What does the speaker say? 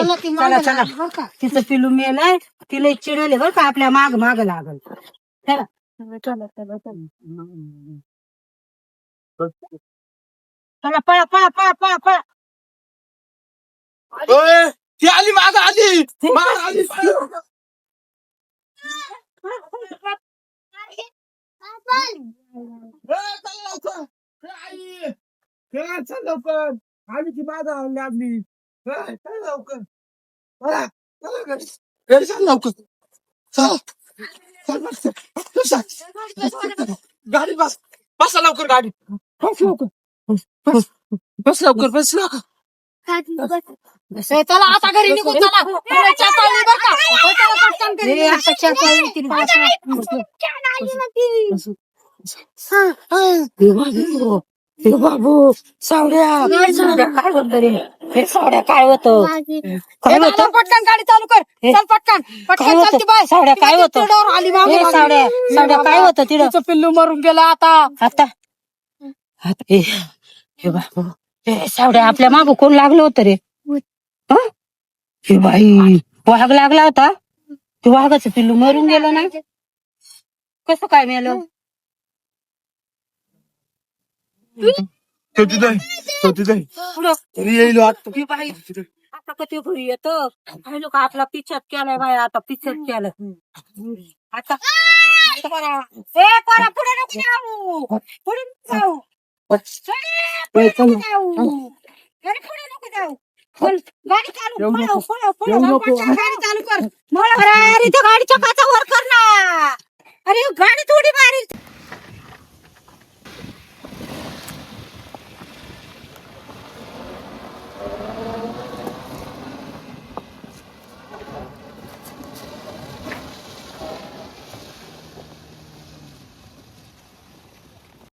चला चला तिचं पिलू मेलाय तिला चिडले बरं का आपल्या माग माग लागल चला चला चला चला पळा पळा पळा पळा पळा ती आली माग आली माग आली चल लवकर आली ती माग लागली चल लवकर घरी चल लवकर गाडी बस बसा लवकर गाडी बस लवकर बस लवकर बस लवकर चला आता घरी निघू चला बाबू सावड्या काय होत रे हे सावड्या काय होतं काय होतं पटकन गाडी चालू कर चल पटकन पटकन चलती बाय सावड्या काय होतं आली सावड्या सावड्या काय होतं तिथं पिल्लू मरून गेला आता आता हे बाबू हे सावड्या आपल्या मागं कोण लागलं होतं रे हे बाई वाघ लागला होता ते वाघाचं पिल्लू मरून गेलं ना कसं काय मेलं येईल आता कधी घरी येत काय लोक आपला पिछात केलाय बाय आता पिछात केलं आता पुढे नको जाऊ पुढे नको जाऊ पुढे नको जाऊ गाडी चालू गाडी चालू कर अरे त्या गाडीच्या काचा वर कर ना अरे गाडी थोडी मारेल